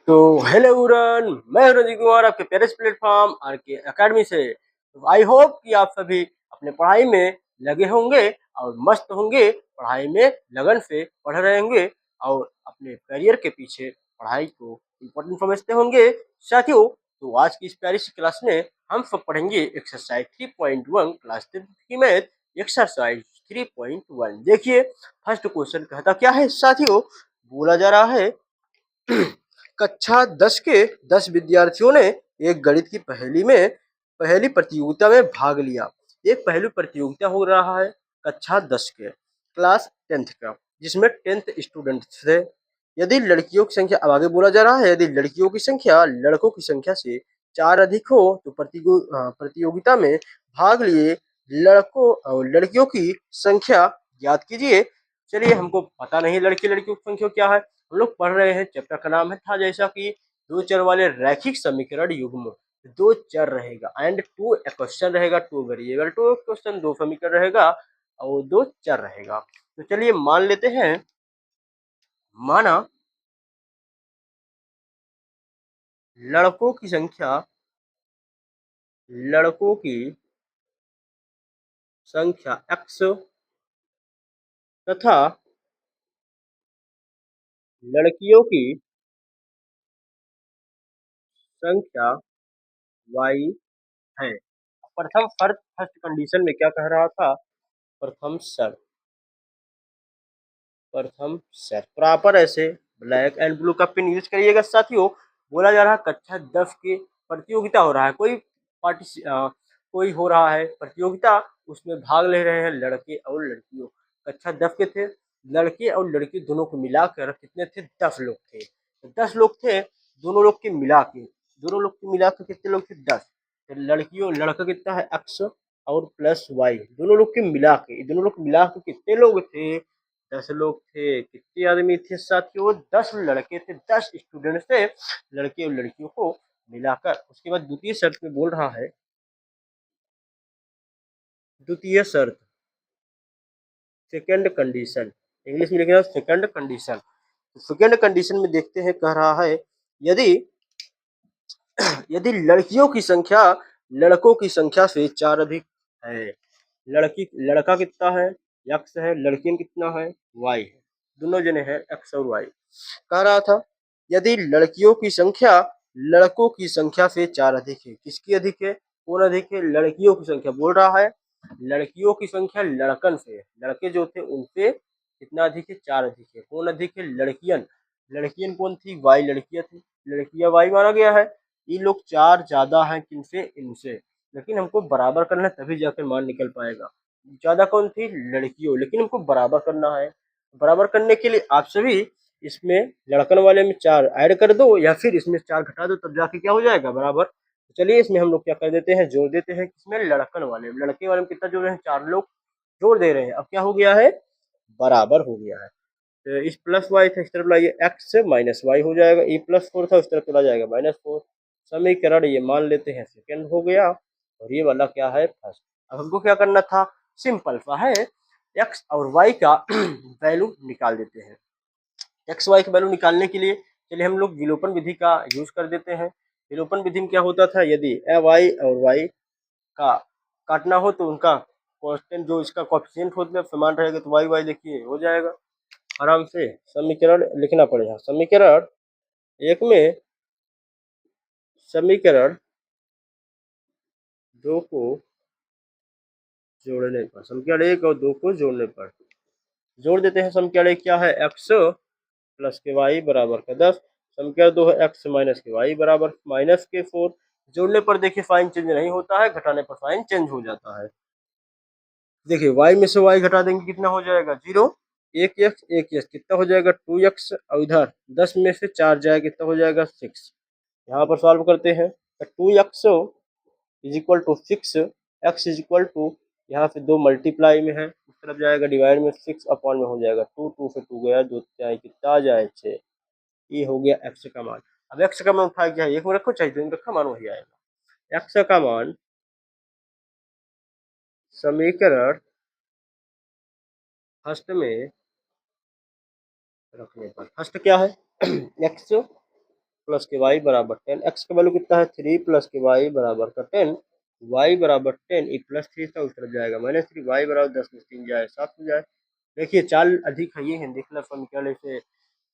तो hello everyone, मैं हूं रंजीत कुमार आपके प्यारे प्लेटफॉर्म आर के अकेडमी से। तो आई होप कि आप सभी अपने पढ़ाई में लगे होंगे और मस्त होंगे, पढ़ाई में लगन से पढ़ रहे होंगे और अपने करियर के पीछे पढ़ाई को इम्पोर्टेंट समझते होंगे। साथियों, तो आज की इस प्यारी सी क्लास में हम सब पढ़ेंगे एक्सरसाइज 3.1 क्लास 10th की मैथ एक्सरसाइज 3.1। देखिए, फर्स्ट क्वेश्चन कहता क्या है साथियों। बोला जा रहा है कक्षा 10 के 10 विद्यार्थियों ने एक गणित की पहली प्रतियोगिता में भाग लिया। एक पहली प्रतियोगिता हो रहा है कक्षा 10 के क्लास 10th का, जिसमें 10th स्टूडेंट थे। यदि लड़कियों की संख्या, अब आगे बोला जा रहा है, यदि लड़कियों की संख्या लड़कों की संख्या से 4 अधिक हो तो प्रतियोगिता में भाग लिए लड़कों और लड़कियों की संख्या ज्ञात कीजिए। चलिए, हमको पता नहीं लड़की लड़कियों की संख्या क्या है। हम लोग पढ़ रहे हैं, चैप्टर का नाम है था जैसा कि दो चर वाले रैखिक समीकरण युग्म। दो चर रहेगा एंड टू क्वेश्चन रहेगा, टू वेरिएबल, टू क्वेश्चन, दो समीकरण रहेगा और दो चर रहेगा। तो चलिए मान लेते हैं, माना लड़कों की संख्या लड़कों की संख्या x तथा लड़कियों की संख्या y है। प्रथम शर्त, फर्स्ट कंडीशन में क्या कह रहा था, प्रथम शर्त, प्रथम सेट प्रॉपर ऐसे ब्लैक एंड ब्लू का पेन यूज करिएगा साथियों। बोला जा रहा है कक्षा 10 की प्रतियोगिता हो रहा है, कोई हो रहा है प्रतियोगिता, उसमें भाग ले रहे हैं लड़के और लड़कियों। कक्षा 10 के थे, लड़के और लड़की दोनों को मिलाकर कितने थे, 10 लोग थे। तो 10 लोग थे, दोनों लोग के मिला के कितने लोग थे, 10। तो लड़कियों लड़का कितना है, एक्स और प्लस वाई, दोनों लोग मिला के कितने लोग थे, 10 लोग थे। कितने आदमी थे साथियों, 10 लड़के थे, 10 स्टूडेंट थे, लड़के और लड़कियों को मिलाकर। उसके बाद द्वितीय शर्त में बोल रहा है, द्वितीय शर्त, सेकंड कंडीशन, इंग्लिश में लिखना सेकंड कंडीशन। सेकंड कंडीशन में देखते हैं, कह रहा है यदि यदि लड़कियों की संख्या लड़कों की संख्या से 4 अधिक है। लड़का कितना है, एक्स है, लड़की कितना है, वाई है, दोनों जने हैं एक्स और वाई। कह रहा था यदि लड़कियों की संख्या लड़कों की संख्या से 4 अधिक है। किसकी अधिक है, कौन अधिक है, लड़कियों की संख्या बोल रहा है। लड़कियों की संख्या लड़कन से, लड़के जो थे उनसे कितना अधिक है, 4 अधिक है। कौन अधिक है, लड़कियन। लड़कियन कौन थी, वाई लड़कियां थी, लड़कियां वाई माना गया है। ये लोग 4 ज्यादा हैं किनसे, इनसे, लेकिन हमको बराबर करना है तभी जाकर मान निकल पाएगा। ज्यादा कौन थी, लड़कियों, लेकिन हमको बराबर करना है। बराबर करने के लिए आप सभी इसमें लड़कन वाले में 4 ऐड कर दो या फिर इसमें 4 घटा दो, तब जाके क्या हो जाएगा, बराबर। तो चलिए इसमें हम लोग क्या कर देते हैं, जोड़ देते हैं। किसमें, लड़कन वाले में। लड़के वाले में कितना जोड़ रहे हैं, 4 लोग जोड़ दे रहे हैं। अब क्या हो गया है, बराबर हो गया है। तो इस प्लस वाई था, इस तरफ लाइए, एक्स से माइनस वाई हो जाएगा। ये +4 था, उस तरफ चला जाएगा -4। समीकरण ये मान लेते हैं सेकंड हो गया और ये वाला क्या है, फर्स्ट। अब हमको क्या करना था, सिंपल सा है, एक्स और वाई का वैल्यू निकाल देते हैं। एक्स वाई का वैल्यू निकालने के लिए चलिए हम लोग विलोपन विधि का यूज कर देते हैं। विलोपन विधि में क्या होता था, यदि वाई और वाई का काटना हो तो उनका कांस्टेंट जो इसका कोएफिशिएंट होता है समान रहेगा, तो वाई वाई देखिए हो जाएगा आराम से। समीकरण लिखना पड़ेगा, समीकरण एक में समीकरण दो को जोड़ने पर, समीकरण 1 और 2 को जोड़ने पर जोड़ देते हैं। समीकरण 1 क्या है, एक्स प्लस के वाई बराबर का 10। समीकरण 2 है एक्स माइनस के वाई बराबर -4। जोड़ने पर देखिए साइन चेंज नहीं होता है, घटाने पर साइन चेंज हो जाता है। देखिए वाई में से वाई घटा देंगे कितना हो जाएगा, 0। एक एक्स कितना हो जाएगा, 2x, और इधर 10 में से 4 जाए कितना हो जाएगा, 6। यहाँ पर सॉल्व करते हैं तो 2x is equal to 6, x is equal to, यहाँ से 2 मल्टीप्लाई में है, उस तरफ जाएगा डिवाइड में, 6 अपॉन में हो जाएगा 2, 2 से 2 गया, 2 चाहे कितना आ जाए 6। ये हो गया एक्स का मान। अब एक्स का मान उठा क्या है, एक में रखो चाहे दो में रखा, मान वही आएगा। एक्स का मान समीकरण फर्स्ट में रखने पर, फर्स्ट क्या है एक्स प्लस के वाई बराबर 10, एक्स का वैल्यू कितना है 3 प्लस के वाई बराबर का 10, वाई बराबर 10, ये प्लस 3 था उस तरफ जाएगा -3, वाई बराबर 10 में 3 जाए 7 हो जाए। देखिए 4 अधिक है, ये है देख लो समीकरण से,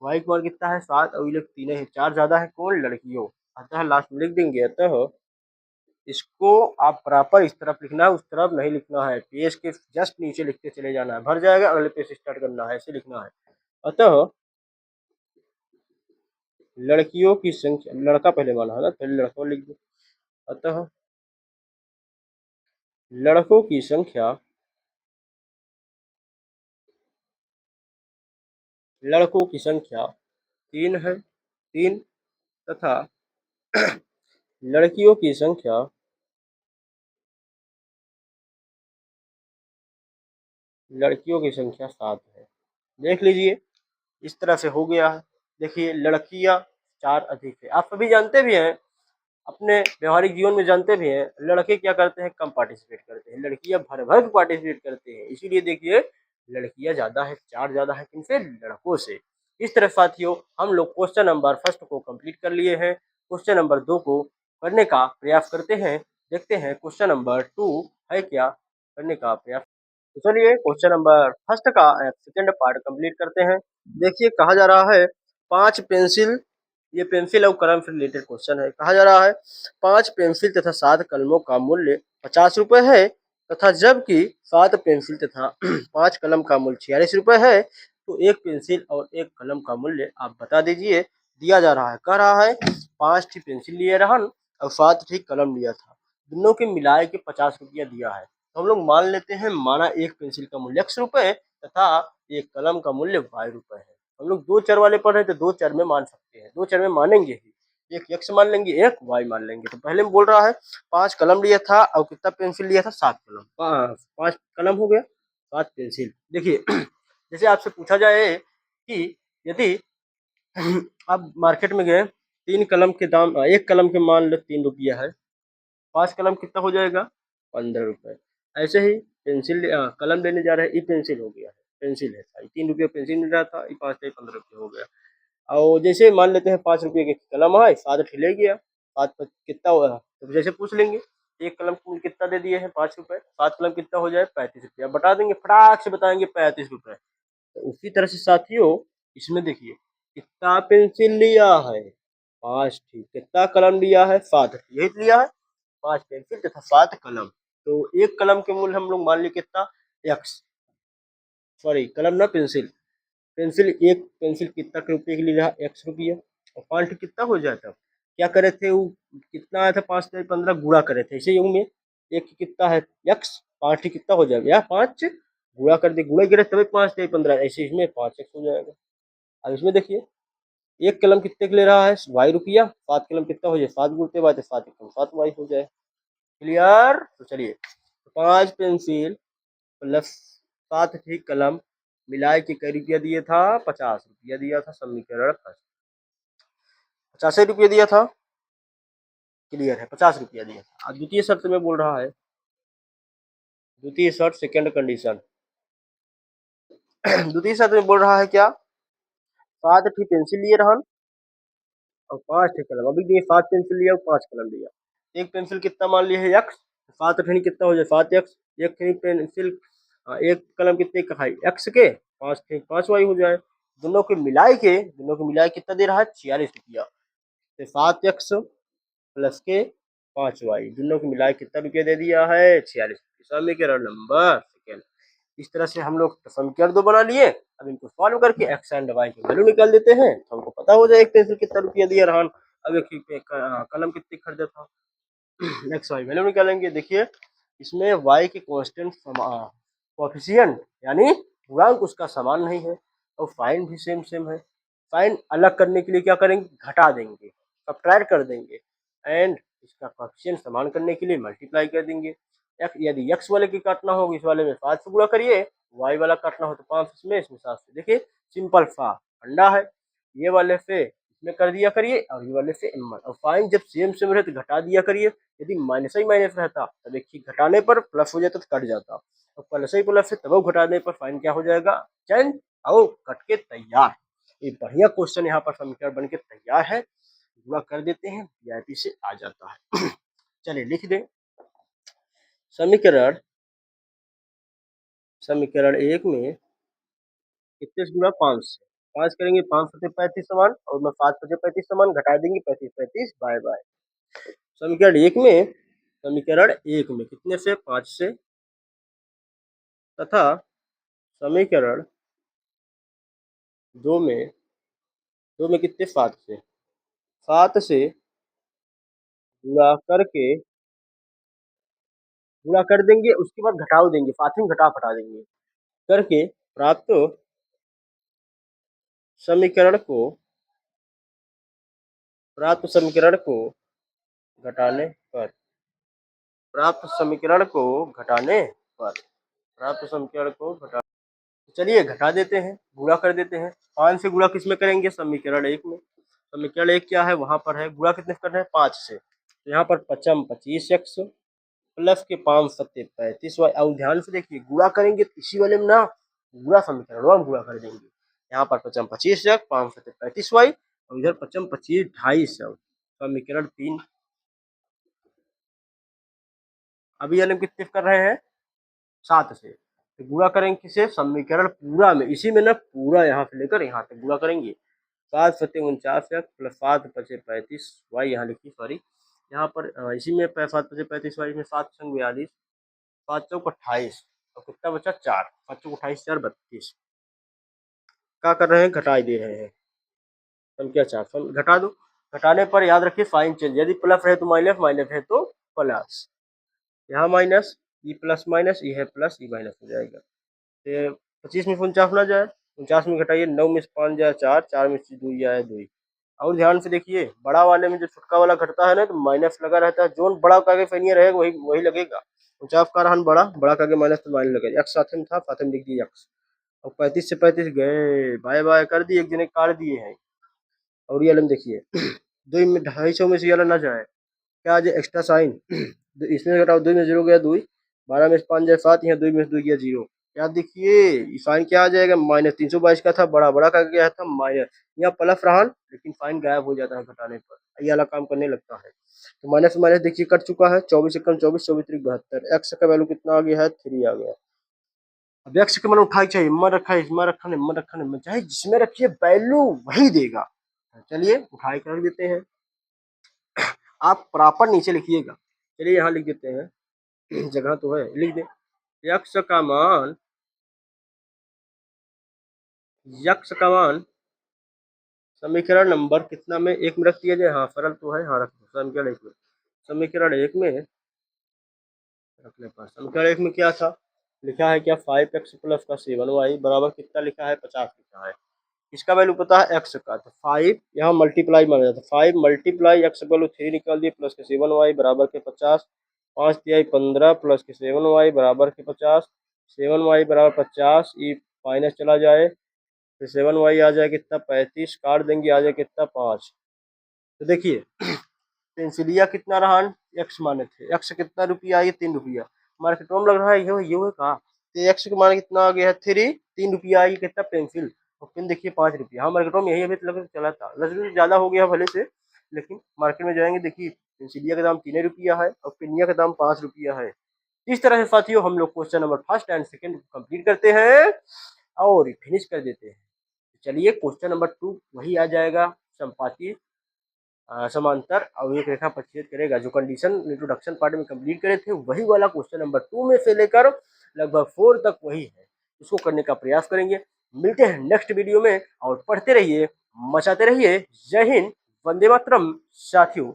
वाई का मान कितना है 7 और ये लोग 3 है, 4 ज्यादा है कौन लड़कियों, अतः लास्ट में लिख देंगे, अतः इसको आप प्रॉपर इस तरफ लिखना है, उस तरफ नहीं लिखना है, पेज के जस्ट नीचे लिखते चले जाना है, भर जाएगा अगले पेज से स्टार्ट करना है, ऐसे लिखना है। अतः लड़कियों की संख्या, लड़का पहले माना है ना, पहले लड़कों लिख दो, अतः लड़कों की संख्या, लड़कों की संख्या 3 है, 3 तथा लड़कियों की संख्या, लड़कियों की संख्या 7 है। देख लीजिए इस तरह से हो गया है। देखिए लड़कियां 4 अधिक है, आप सभी जानते भी हैं, अपने व्यवहारिक जीवन में जानते भी हैं, लड़के क्या करते हैं कम पार्टिसिपेट करते हैं, लड़कियां भर भर के पार्टिसिपेट करते हैं, इसीलिए देखिए लड़कियां ज्यादा है, 4 ज्यादा है किनसे, लड़कों से। इस तरह साथियों हम लोग क्वेश्चन नंबर फर्स्ट को कंप्लीट कर लिए हैं, क्वेश्चन नंबर 2 को करने का प्रयास करते हैं, देखते हैं क्वेश्चन नंबर 2 है क्या, करने का प्रयास। तो चलिए क्वेश्चन नंबर फर्स्ट का सेकंड पार्ट कंप्लीट करते हैं। देखिए कहा जा रहा है 5 पेंसिल, ये पेंसिल और कलम से रिलेटेड क्वेश्चन है। कहा जा रहा है 5 पेंसिल तथा 7 कलमों का मूल्य 50 रुपए है, तथा जबकि 7 पेंसिल तथा 5 कलम का मूल्य 46 रुपए है, तो एक पेंसिल और एक कलम का मूल्य आप बता दीजिए। दिया जा रहा है, कह रहा है 5 ठी पेंसिल लिए रहन और 7 ठी कलम लिया था, दोनों के मिलाए के 50 रुपया दिया है। तो हम लोग मान लेते हैं, माना एक पेंसिल का मूल्य x रुपए तथा एक कलम का मूल्य y रुपए है। हम लोग 2 चर वाले पढ़ रहे हैं तो 2 चर में मान सकते हैं, 2 चर में मानेंगे ही, एक x मान लेंगे एक y मान लेंगे। तो पहले में बोल रहा है 5 कलम लिया था और कितना पेंसिल लिया था 7 कलम, 5 कलम हो गया 7 पेंसिल। देखिए जैसे आपसे पूछा जाए कि यदि आप मार्केट में गए, 3 कलम के दाम, एक कलम के मान लो 3 रुपया है, 5 कलम कितना हो जाएगा 15 रुपए। ऐसे ही पेंसिल कलम लेने जा रहे हैं, ई पेंसिल हो गया है, पेंसिल है, 3 रुपये पेंसिल मिल रहा था, ये 5 15 रुपये हो गया। और जैसे मान लेते हैं 5 रुपये की कलम है, 7 ठिले गया, 7 कितना हुआ, तो जैसे पूछ लेंगे एक कलम को कितना दे दिए हैं 5 रुपए, 7 कलम कितना हो जाए 35 रुपया, बता देंगे फटाक से बताएंगे 35 रुपए। तो उसी तरह से साथियों इसमें देखिए कितना पेंसिल लिया है 5 ठीक, कितना कलम लिया है 7, यही तो लिया है 5 पेंसिल तथा 7 कलम। तो एक कलम के मूल्य हम लोग मान लिए कितना एक्स, सॉरी कलम ना पेंसिल, पेंसिल एक पेंसिल कितना के रुपये के लिए रहा x रुपया, और 5 कितना हो जाता, क्या करे थे वो, कितना आया था 5 से 15 गुणा करे थे, इसे यूं में एक कितना है x, 5 कितना हो जाएगा या 5 गुणा कर दे, गुणा करे तभी 5 से 15, ऐसे इसमें 5x हो जाएगा। अब इसमें देखिए एक कलम कितने के ले रहा है y रुपया, 7 कलम कितना हो जाए 7 गुणते बाय 7 7 y हो जाए। क्लियर, तो चलिए 5 पेंसिल प्लस 7 थी कलम मिलाए के कई रुपया दिया था 50 रुपया दिया था, समीकरण फर्स्ट 50 रुपया दिया था, क्लियर है 50 रुपया दिया था। अब द्वितीय शर्त में बोल रहा है, द्वितीय शर्त सेकंड कंडीशन द्वितीय शर्त में बोल रहा है क्या, 7 थी पेंसिल लिए रहन और 5 थे कलम, अभी दिए 7 पेंसिल लिया और 5 कलम लिया, एक पेंसिल कितना मान लिया है x, 7 ठनी कितना हो जाए 7x, एक ठनी पेंसिल एक कलम कितने का है x के 5 थे 5y हो जाए, दोनों के मिलाए कितना दे रहा है 46 रुपया, तो 7x प्लस के 5y दोनों को मिलाए कितना रुपया दे दिया है 46 रुपया, समीकरण नंबर सेकेंड। इस तरह से हम लोग समीकरण 2 बना लिए। अब इनको सॉल्व करके एक्स एंड वाई की वैल्यू निकाल देते हैं, तो हमको पता हो जाए एक पेंसिल कितना रुपया दिया रहा, अब एक कलम कितनी खरीदा था, एक्स वाई वैल्यू निकालेंगे। देखिए इसमें y के कांस्टेंट कोएफिशिएंट यानी गुणांक उसका समान नहीं है, और साइन भी सेम सेम है, साइन अलग करने के लिए क्या करेंगे घटा देंगे, सब्ट्रैक्ट कर देंगे, एंड इसका कोएफिशिएंट समान करने के लिए मल्टीप्लाई कर देंगे। यदि x वाले की काटना हो इस वाले में 5 से गुणा करिए, y वाला काटना हो तो 5 इसमें 7 से, देखिए सिंपल सा फंडा है, ये वाले से इसमें कर दिया करिए और ये वाले से m, और साइन जब सेम सेम रहे तो घटा दिया करिए, यदि माइनस ही माइनस रहता तब एक चीज घटाने पर प्लस हो जाता तो कट जाता, और प्लस ही प्लस से तब घटाने पर साइन क्या हो जाएगा चेंज, और कट के तैयार। ये बढ़िया क्वेश्चन यहाँ पर समीकरण बन के तैयार है। गुणा कर देते हैं, वीआईपी से आ जाता है। चलिए लिख दें समीकरण समीकरण 1 में कितने से गुणा 5 से, 5 करेंगे 5 सत्ते 35 समान, और मैं 5 पचे 35 समान घटा देंगे 35 35 बाय बाय। समीकरण एक में कितने से 5 से, तथा समीकरण दो में कितने 7 से गुणा करके गुणा कर देंगे, उसके बाद घटाव देंगे, साथ में घटा देंगे करके प्राप्त समीकरण को घटाने पर प्राप्त समीकरण को घटाने पर प्राप्त समीकरण को घटा चलिए घटा देते हैं, गुणा कर देते हैं। 5 से गुणा किस में करेंगे, समीकरण 1 में। समीकरण 1 क्या है, वहां पर है गुणा कितने से करना है, 5 से। तो यहाँ पर 55 25x प्लस के 5 सत्ते 35y। और ध्यान से देखिए गुणा करेंगे तो इसी वाले में ना पूरा समीकरण हम गुणा कर देंगे। यहाँ पर 55 25x 5 सत्ते 35y, और इधर 55 25 250। समीकरण 3 अभी हम कितने कर रहे हैं, 7 से। तो गुणा करेंगे किसे, समीकरण पूरा में, इसी में ना पूरा यहाँ से लेकर यहाँ तक गुणा करेंगे। 7 सत्ते 49 प्लस 7 पचे 35 वाई, यहाँ लिखिए सॉरी, यहाँ पर इसी में 7 पचे 35 वाई में 7 संग 42, 5 चौक 28, और कितना बचा 4, 5 चौक 28 4 32। क्या कर रहे हैं, घटाई दे रहे हैं, संख्या 4 घटा दो। घटाने पर याद रखिए साइन चेंज, यदि प्लस है तो माइनस, माइनस है तो प्लस। यहाँ माइनस, ये प्लस माइनस, ये है प्लस, ये माइनस हो जाएगा। तो 25 में 49 ना जाए, 49 में घटाइए, 9 में से 5 जाए 4, 4 में से 2 जाए 2। और ध्यान से देखिए बड़ा वाले में जो छुटका वाला घटता है ना तो माइनस लगा रहता है, जो बड़ा का आगे फैनियर रहेगा वही वही लगेगा। 49 का रहन बड़ा, बड़ा का आगे माइनस तो माइनस लगेगा। एक्स साथ में था, साथ में लिख दिए एक्स। और 35 से 35 गए, बाय बाय कर दिए, एक जने काट दिए हैं। और ये अलग देखिए 2 में 250 में से ये ना जाए, क्या आ जाए एक्स्ट्रा साइन, इसमें घटाओ 2 में 0 गया 2, 12 में से 5 जाए 7, यहाँ 2 में से 2 गया 0। क्या देखिए साइन क्या आ जाएगा, माइनस 322 का था, बड़ा बड़ा का गया था माइनस, यहाँ प्लस रहा लेकिन साइन गायब हो जाता है घटाने पर, ये वाला काम करने लगता है। तो माइनस माइनस देखिए कट चुका है, 24 एकम 24, 24 त्रिक 72, एक्स का वैल्यू कितना आ गया है 3 आ गया। अब एक्स के मैंने उठाई, चाहे हिम्मत रखा है, इसमें रखा हिम्मत रखा नहीं, चाहे जिसमें रखिए वैल्यू वही देगा। चलिए उठाई कर देते हैं, आप प्रॉपर नीचे लिखिएगा। चलिए यहाँ लिख देते हैं जगह तो है, लिख दे यक्ष का मान समीकरण नंबर कितना में 1 में रख दिया जाए, हाँ सरल तो है, हाँ रख दो समीकरण 1 में। समीकरण 1 में रखने पर समीकरण 1 में क्या था, लिखा है क्या 5x प्लस का 7y बराबर कितना लिखा है 50 लिखा है। इसका वैल्यू पता है एक्स का, तो 5 यहाँ मल्टीप्लाई माना जाता है, 5 मल्टीप्लाई एक्स वैल्यू 3 निकाल दिए प्लस के 7y बराबर के 50, 5 तिहाई 15 प्लस के 7y बराबर के 50, 7y बराबर 50, ये माइनस चला जाए, फिर 7y आ जाए कितना 35, काट देंगे आ जाए कितना 5। तो देखिए पेंसिलिया कितना रहा, एक्स माने थे, एक्स कितना रुपया आई 3 रुपया, मार्केट में लग रहा है ये कहा, तो एक्स के माने कितना आ गया है 3, 3 रुपया आई कितना पेंसिल, और पेन देखिए 5 रुपया। हाँ मार्केटों में यही अभी लग चला था, लग ज्यादा हो गया भले से, लेकिन मार्केट में जाएंगे देखिए पेंसिलिया का दाम 3 रुपया है और पेनिया का दाम 5 रुपया है। इस तरह से साथियों हम लोग question number first and second complete करते हैं और फिनिश कर देते हैं। चलिए क्वेश्चन नंबर 2 वही आ जाएगा, संपाती समांतर और एक रेखा प्रतिच्छेद करेगा, जो कंडीशन इंट्रोडक्शन पार्ट में कंप्लीट करे थे वही वाला क्वेश्चन नंबर 2 में से लेकर लगभग 4 तक वही है, इसको करने का प्रयास करेंगे। मिलते हैं नेक्स्ट वीडियो में और पढ़ते रहिए, मचाते रहिए। जय हिंद, वंदे मातरम साथियों।